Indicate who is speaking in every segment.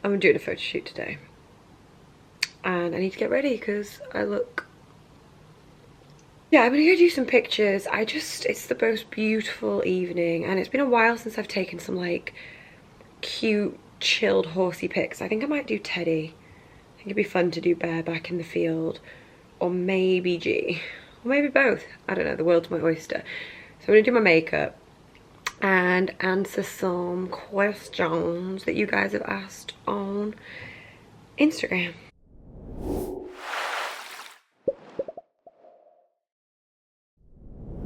Speaker 1: I'm doing a photo shoot today. And I need to get ready because I look... Yeah, I'm gonna go do some pictures. It's the most beautiful evening and it's been a while since I've taken some like cute, chilled, horsey pics. I think I might do Teddy. I think it'd be fun to do Bear back in the field. Or maybe G. Or maybe both. I don't know, the world's my oyster. So I'm gonna do my makeup and answer some questions that you guys have asked on Instagram.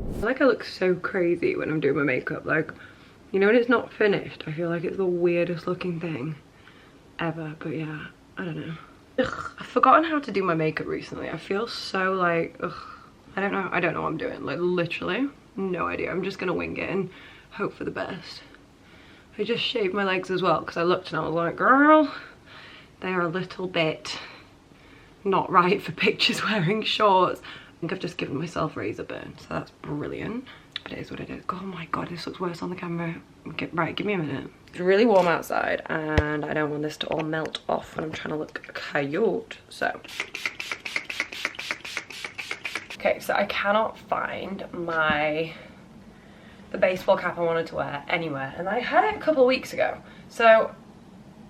Speaker 1: I feel like I look so crazy when I'm doing my makeup. Like, you know when it's not finished, I feel like it's the weirdest looking thing ever. But yeah, I don't know. Ugh, I've forgotten how to do my makeup recently. I feel so like, ugh, I don't know what I'm doing. Like literally, no idea. I'm just gonna wing it and hope for the best. I just shaved my legs as well because I looked and I was like, girl, they're a little bit not right for pictures wearing shorts. I think I've just given myself razor burn, so that's brilliant. But it is what it is. Oh my god, this looks worse on the camera. Right, give me a minute. It's really warm outside and I don't want this to all melt off when I'm trying to look cute. So, okay, so I cannot find the baseball cap I wanted to wear anywhere, and I had it a couple of weeks ago, so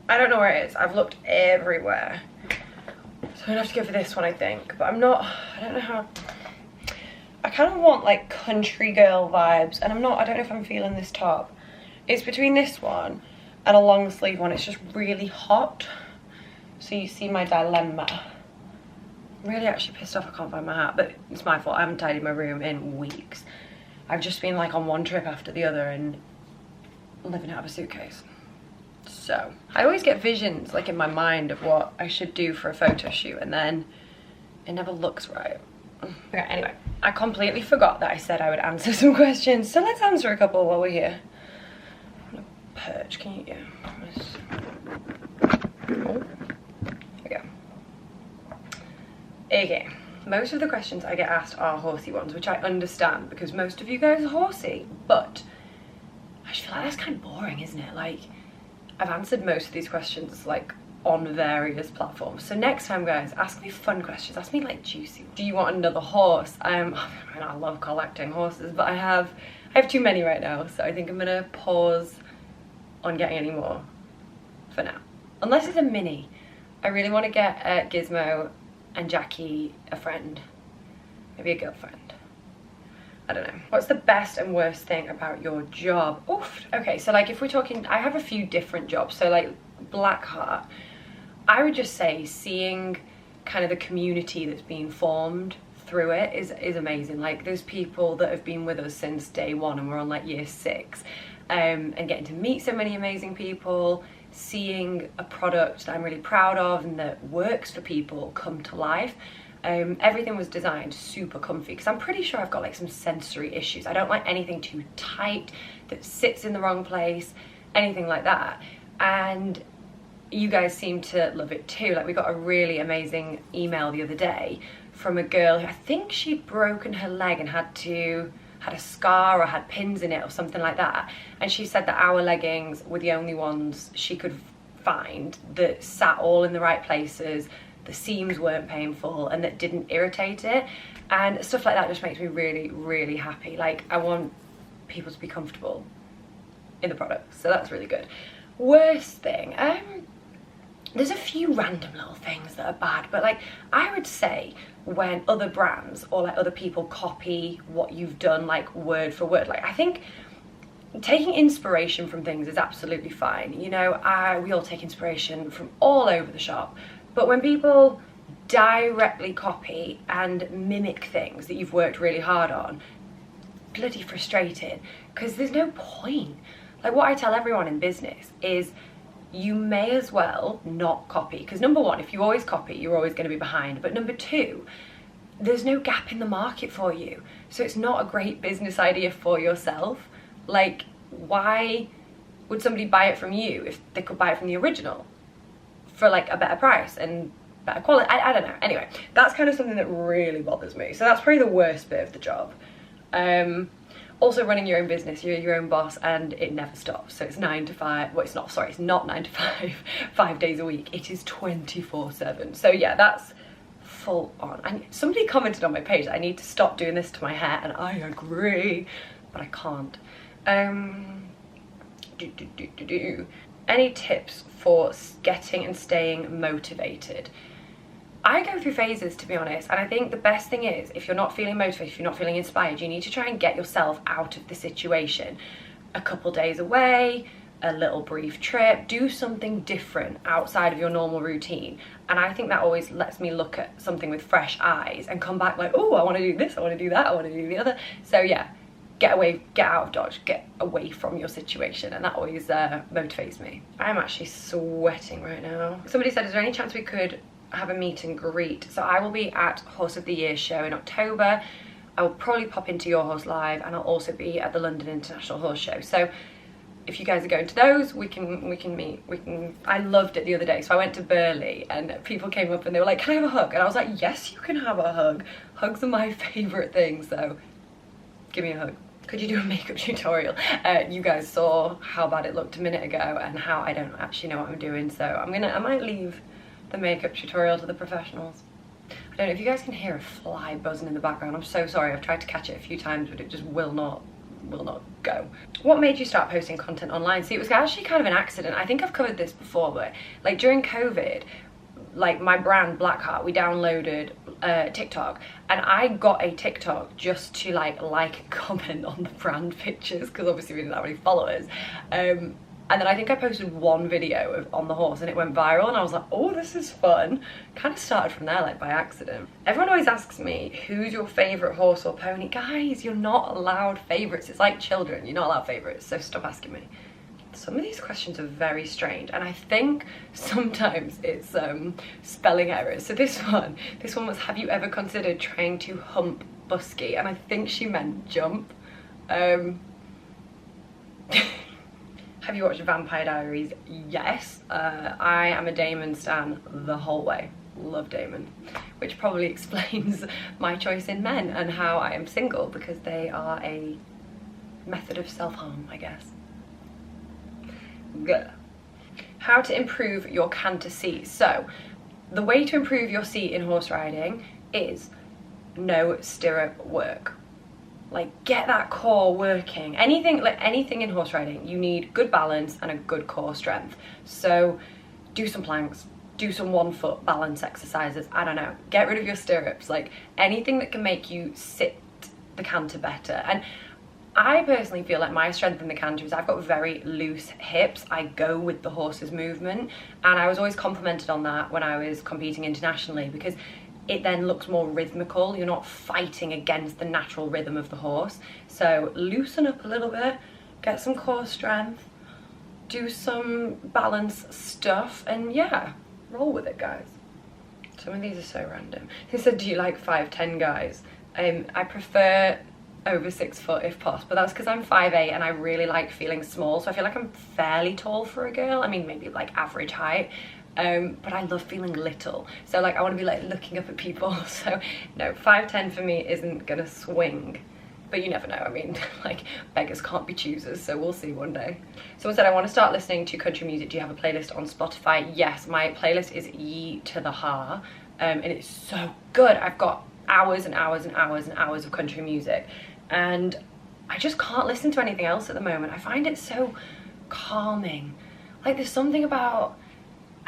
Speaker 1: I don't know where it is. I've looked everywhere. So I'm gonna have to go for this one, I think. But I don't know how. I kind of want like country girl vibes, and I don't know if I'm feeling this top. It's between this one and a long sleeve one. It's just really hot. So you see my dilemma. I'm really actually pissed off I can't find my hat, but it's my fault. I haven't tidied my room in weeks. I've just been like on one trip after the other and living out of a suitcase. So I always get visions like in my mind of what I should do for a photo shoot, and then it never looks right. Okay, anyway, I completely forgot that I said I would answer some questions, so let's answer a couple while we're here. I'm gonna perch, can you? Yeah. Oh, there we go. Okay, most of the questions I get asked are horsey ones, which I understand because most of you guys are horsey, but I just feel like that's kind of boring, isn't it? Like, I've answered most of these questions like on various platforms. So next time, guys, ask me fun questions. Ask me like juicy ones. Do you want another horse? I mean, I love collecting horses, but I have too many right now, so I think I'm gonna pause on getting any more for now. Unless it's a mini. I really want to get Gizmo and Jackie a friend. Maybe a girlfriend. I don't know. What's the best and worst thing about your job? Oof. Okay, so like if we're talking, I have a few different jobs. So like Blackheart, I would just say seeing kind of the community that's being formed through it is amazing. Like there's people that have been with us since day one and we're on like year 6, and getting to meet so many amazing people, seeing a product that I'm really proud of and that works for people come to life. Everything was designed super comfy because I'm pretty sure I've got like some sensory issues. I don't like anything too tight that sits in the wrong place, anything like that. And you guys seem to love it too. Like we got a really amazing email the other day from a girl who I think she'd broken her leg and had a scar or had pins in it or something like that. And she said that our leggings were the only ones she could find that sat all in the right places, the seams weren't painful, and that didn't irritate it. And stuff like that just makes me really, really happy. Like I want people to be comfortable in the product, so that's really good. Worst thing, there's a few random little things that are bad, but like I would say when other brands or like other people copy what you've done like word for word, like I think taking inspiration from things is absolutely fine. You know, we all take inspiration from all over the shop, but when people directly copy and mimic things that you've worked really hard on, bloody frustrating, because there's no point. Like what I tell everyone in business is you may as well not copy, because number one, if you always copy, you're always going to be behind, but number two, there's no gap in the market for you, so it's not a great business idea for yourself. Like, why would somebody buy it from you if they could buy it from the original for like a better price and better quality? I don't know. Anyway, that's kind of something that really bothers me. So that's probably the worst bit of the job. Also, running your own business, you're your own boss and it never stops. So it's 9 to 5, well, it's not, sorry, it's not 9 to 5, 5 days a week. It is 24/7. So yeah, that's full on. And somebody commented on my page that I need to stop doing this to my hair, and I agree, but I can't. Any tips for getting and staying motivated? I go through phases, to be honest, and I think the best thing is, if you're not feeling motivated, if you're not feeling inspired, you need to try and get yourself out of the situation. A couple days away, a little brief trip, do something different outside of your normal routine. And I think that always lets me look at something with fresh eyes and come back like, oh, I want to do this, I want to do that, I want to do the other. So yeah, get away, get out of Dodge, get away from your situation, and that always motivates me. I'm actually sweating right now. Somebody said, is there any chance we could have a meet and greet? So I will be at Horse of the Year show in October. I will probably pop into Your Horse Live, and I'll also be at the London International Horse Show. So if you guys are going to those, we can meet. I loved it the other day. So I went to Burley and people came up and they were like, can I have a hug? And I was like, yes, you can have a hug. Hugs are my favorite thing, so give me a hug. Could you do a makeup tutorial? You guys saw how bad it looked a minute ago and how I don't actually know what I'm doing, so I might leave the makeup tutorial to the professionals. I don't know if you guys can hear a fly buzzing in the background. I'm so sorry. I've tried to catch it a few times, but it just will not go. What made you start posting content online? See, it was actually kind of an accident. I think I've covered this before, but like during COVID, like my brand Blackheart, we downloaded TikTok, and I got a TikTok just to like and comment on the brand pictures, because obviously we didn't have any followers. And then I think I posted one video on the horse and it went viral, and I was like, oh, this is fun. Kind of started from there, like by accident. Everyone always asks me, who's your favourite horse or pony? Guys, you're not allowed favourites. It's like children, you're not allowed favourites, so stop asking me. Some of these questions are very strange, and I think sometimes it's spelling errors. So this one was, have you ever considered trying to hump Busky? And I think she meant jump. Have you watched Vampire Diaries? Yes. I am a Damon stan the whole way. Love Damon. Which probably explains my choice in men and how I am single, because they are a method of self-harm, I guess. Good. How to improve your canter seat. So, the way to improve your seat in horse riding is no stirrup work. Like, get that core working. Anything in horse riding, you need good balance and a good core strength. So do some planks, do some 1 foot balance exercises. I don't know, get rid of your stirrups, like anything that can make you sit the canter better. And I personally feel like my strength in the canter is I've got very loose hips. I go with the horse's movement, and I was always complimented on that when I was competing internationally, because it then looks more rhythmical. You're not fighting against the natural rhythm of the horse. So loosen up a little bit, get some core strength, do some balance stuff, and yeah, roll with it, guys. Some of these are so random. He said, do you like 5'10" guys? I prefer over 6 foot if possible, but that's because I'm 5'8" and I really like feeling small, so I feel like I'm fairly tall for a girl. I mean, maybe like average height. But I love feeling little, so like I want to be like looking up at people. So no, 5'10" for me isn't gonna swing, but you never know. I mean, like, beggars can't be choosers, so we'll see one day. Someone said, I want to start listening to country music. Do you have a playlist on Spotify? Yes, my playlist is Ye to the Ha, and it's so good. I've got hours and hours and hours and hours of country music, and I just can't listen to anything else at the moment. I find it so calming. Like, there's something about,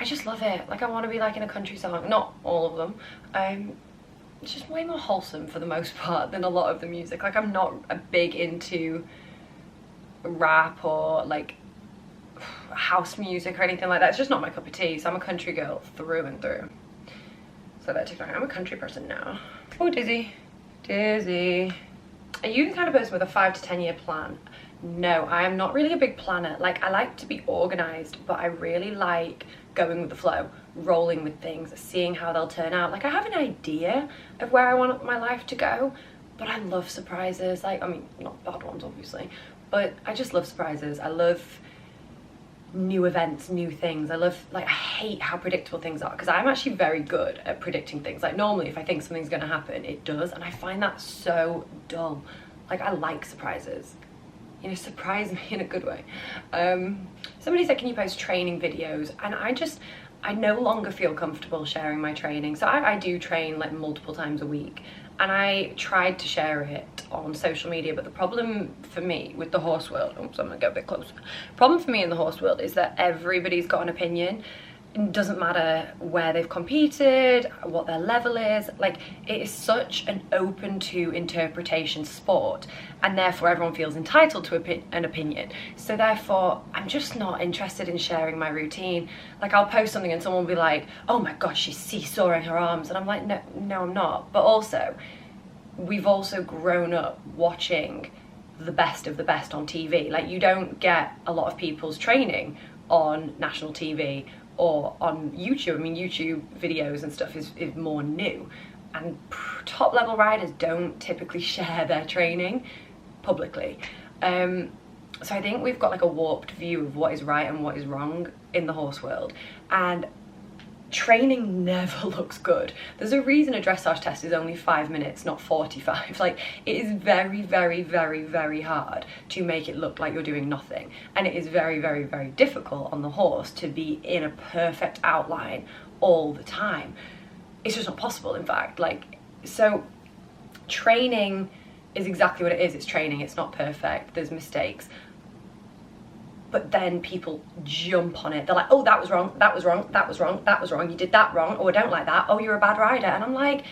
Speaker 1: I just love it. Like, I want to be like in a country song. Not all of them. It's just way more wholesome for the most part than a lot of the music. Like, I'm not a big into rap or like house music or anything like that. It's just not my cup of tea. So I'm a country girl through and through. So that TikTok, I'm a country person now. Oh, Dizzy. Dizzy. Are you the kind of person with a 5 to 10 year plan? No, I am not really a big planner. Like, I like to be organized, but I really like going with the flow, rolling with things, seeing how they'll turn out. Like, I have an idea of where I want my life to go, but I love surprises. Like, I mean, not bad ones, obviously, but I just love surprises. I love new events, new things. I love, like, I hate how predictable things are, because I'm actually very good at predicting things. Like, normally if I think something's gonna happen, it does, and I find that so dull. Like, I like surprises. You know, surprise me in a good way. Somebody said, can you post training videos? And I no longer feel comfortable sharing my training. So I do train like multiple times a week, and I tried to share it on social media, but the problem for me with the horse world, oops, I'm gonna go a bit closer. Problem for me in the horse world is that everybody's got an opinion. It doesn't matter where they've competed, what their level is. Like, it is such an open to interpretation sport, and therefore everyone feels entitled to an opinion. So therefore I'm just not interested in sharing my routine. Like, I'll post something and someone will be like, oh my god, she's seesawing her arms, and I'm like, no I'm not. But also, we've also grown up watching the best of the best on TV. Like, you don't get a lot of people's training on national TV or on YouTube. I mean, YouTube videos and stuff is more new, and top level riders don't typically share their training publicly. So I think we've got like a warped view of what is right and what is wrong in the horse world, and training never looks good. There's a reason a dressage test is only 5 minutes, not 45. Like, it is very, very, very, very hard to make it look like you're doing nothing. And it is very, very, very difficult on the horse to be in a perfect outline all the time. It's just not possible, in fact. Like, so training is exactly what it is. It's training. It's not perfect. There's mistakes. But then people jump on it. They're like, oh, that was wrong, that was wrong, that was wrong, that was wrong, you did that wrong, oh, I don't like that, oh, you're a bad rider. And I'm like,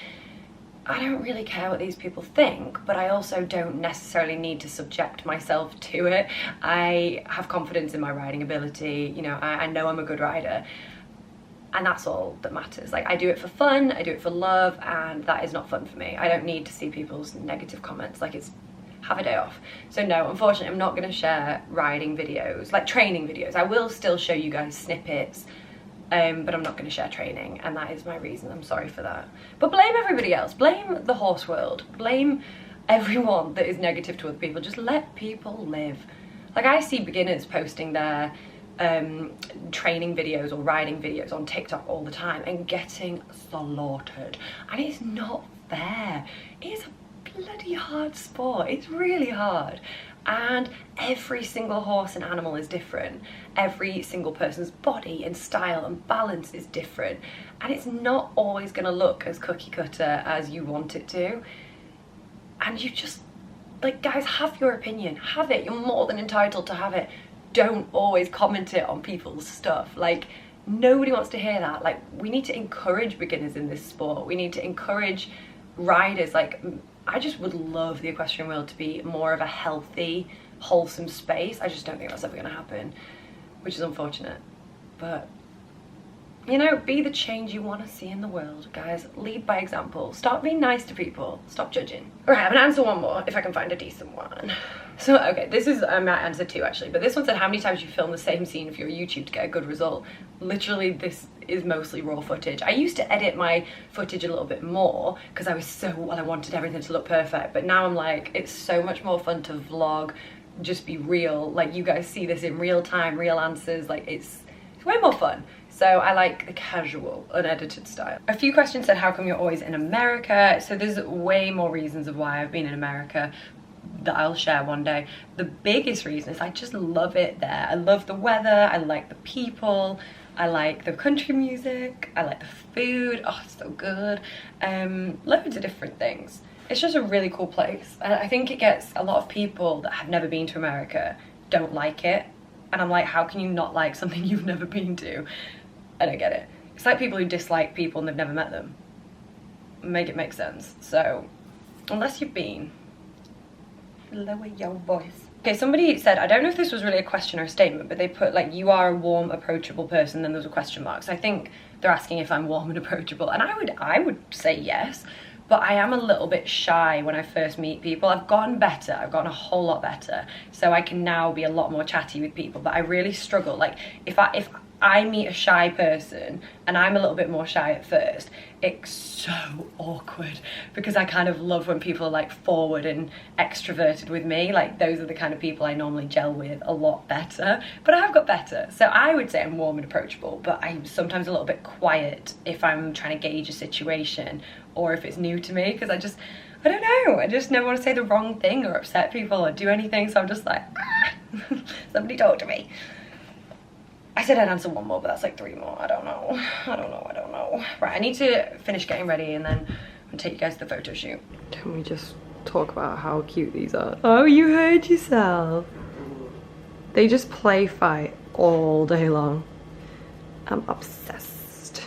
Speaker 1: I don't really care what these people think, but I also don't necessarily need to subject myself to it. I have confidence in my riding ability, you know, I know I'm a good rider, and that's all that matters. Like, I do it for fun, I do it for love, and that is not fun for me. I don't need to see people's negative comments. Like, it's, have a day off. So no, unfortunately, I'm not going to share riding videos, like training videos. I will still show you guys snippets, but I'm not going to share training, and that is my reason. I'm sorry for that. But blame everybody else. Blame the horse world. Blame everyone that is negative to other people. Just let people live. Like, I see beginners posting their training videos or riding videos on TikTok all the time and getting slaughtered, and it's not fair. It's a bloody hard sport. It's really hard, and every single horse and animal is different. Every single person's body and style and balance is different, and it's not always going to look as cookie cutter as you want it to. And you just, like, guys, have your opinion, have it. You're more than entitled to have it. Don't always comment it on people's stuff. Like, nobody wants to hear that. Like, we need to encourage beginners in this sport. We need to encourage riders. Like, I just would love the equestrian world to be more of a healthy, wholesome space. I just don't think that's ever going to happen, which is unfortunate. But, you know, be the change you want to see in the world, guys. Lead by example. Start being nice to people. Stop judging. Alright, I'm gonna answer one more if I can find a decent one. So, okay, this is, I might answer two actually, but this one said, how many times you film the same scene for your YouTube to get a good result? Literally, this is mostly raw footage. I used to edit my footage a little bit more because I wanted everything to look perfect, but now I'm like, it's so much more fun to vlog, just be real. Like, you guys see this in real time, real answers. Like, it's way more fun. So I like the casual, unedited style. A few questions said, how come you're always in America? So there's way more reasons of why I've been in America that I'll share one day. The biggest reason is I just love it there. I love the weather, I like the people, I like the country music, I like the food, oh, it's so good. Loads of different things. It's just a really cool place. And I think it gets a lot of people that have never been to America don't like it. And I'm like, how can you not like something you've never been to? I don't get it. It's like people who dislike people and they've never met them. Make it make sense. So, unless you've been, lower your voice. Okay, somebody said, I don't know if this was really a question or a statement, but they put like, you are a warm, approachable person, then there's a question mark. So I think they're asking if I'm warm and approachable. And I would say yes, but I am a little bit shy when I first meet people. I've gotten better, I've gotten a whole lot better. So I can now be a lot more chatty with people, but I really struggle. Like, if I meet a shy person and I'm a little bit more shy at first, it's so awkward because I kind of love when people are like forward and extroverted with me. Like, those are the kind of people I normally gel with a lot better, but I have got better. So I would say I'm warm and approachable, but I'm sometimes a little bit quiet if I'm trying to gauge a situation or if it's new to me, because I I don't know, I just never want to say the wrong thing or upset people or do anything, so I'm just like, ah, somebody talk to me. I said I'd answer one more, but that's like 3 more. I don't know. Right, I need to finish getting ready and then I'll take you guys to the photo shoot. Can we just talk about how cute these are? Oh, you heard yourself. They just play fight all day long. I'm obsessed.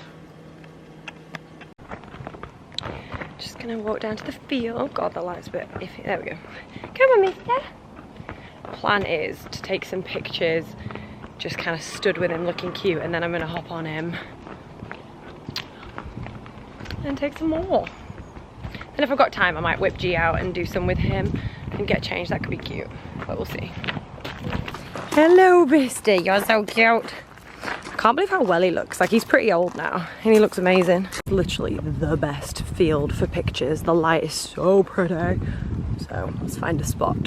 Speaker 1: Just gonna walk down to the field. God, the light's a bit iffy. There we go. Come on, mister. Plan is to take some pictures, just kind of stood with him looking cute, and then I'm gonna hop on him and take some more. And if I've got time, I might whip G out and do some with him and get changed. That could be cute, but we'll see. Hello, Misty, you're so cute. I can't believe how well he looks. Like, he's pretty old now and he looks amazing. Literally the best field for pictures. The light is so pretty. So let's find a spot.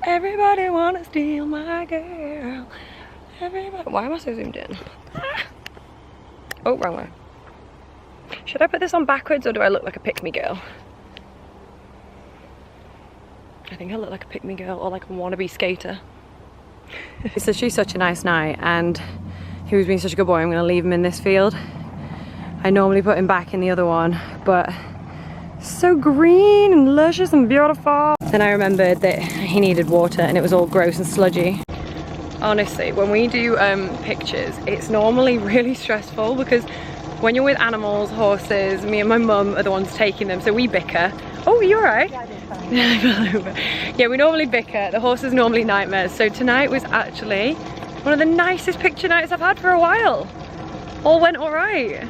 Speaker 1: Everybody wanna steal my girl. Everybody. Why am I so zoomed in? Ah. Oh, wrong way. Should I put this on backwards or do I look like a pick-me girl? I think I look like a pick-me girl or like a wannabe skater. So she's such a nice night and he was being such a good boy. I'm gonna leave him in this field. I normally put him back in the other one, but so green and luscious and beautiful. Then I remembered that he needed water and it was all gross and sludgy. Honestly, when we do pictures, it's normally really stressful because when you're with animals, horses, me and my mum are the ones taking them, so we bicker. Oh, are you alright? Yeah, yeah, we normally bicker. The horses normally nightmares. So tonight was actually one of the nicest picture nights I've had for a while. All went alright.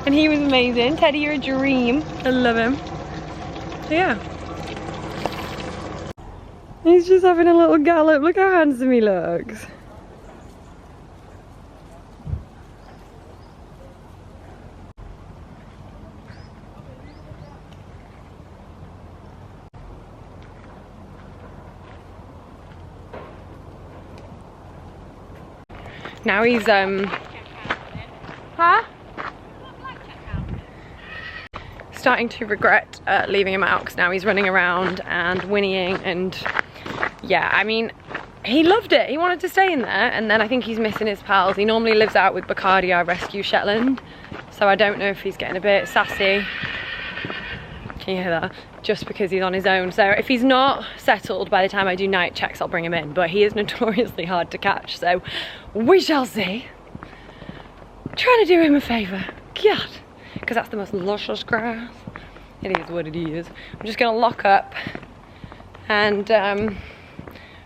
Speaker 1: And he was amazing. Teddy, you're a dream. I love him. So yeah. He's just having a little gallop. Look how handsome he looks. Now he's starting to regret leaving him out because now he's running around and whinnying, and yeah, I mean, he loved it. He wanted to stay in there, and then I think he's missing his pals. He normally lives out with Bacardi, our rescue Shetland, so I don't know if he's getting a bit sassy. Can you hear that? Just because he's on his own. So if he's not settled by the time I do night checks, I'll bring him in, but he is notoriously hard to catch, so we shall see. I'm trying to do him a favour. God. Because that's the most luscious grass. It is what it is. I'm just gonna lock up and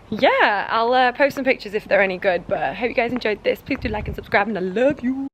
Speaker 1: yeah, I'll post some pictures if they're any good, but I hope you guys enjoyed this. Please do like and subscribe and I love you.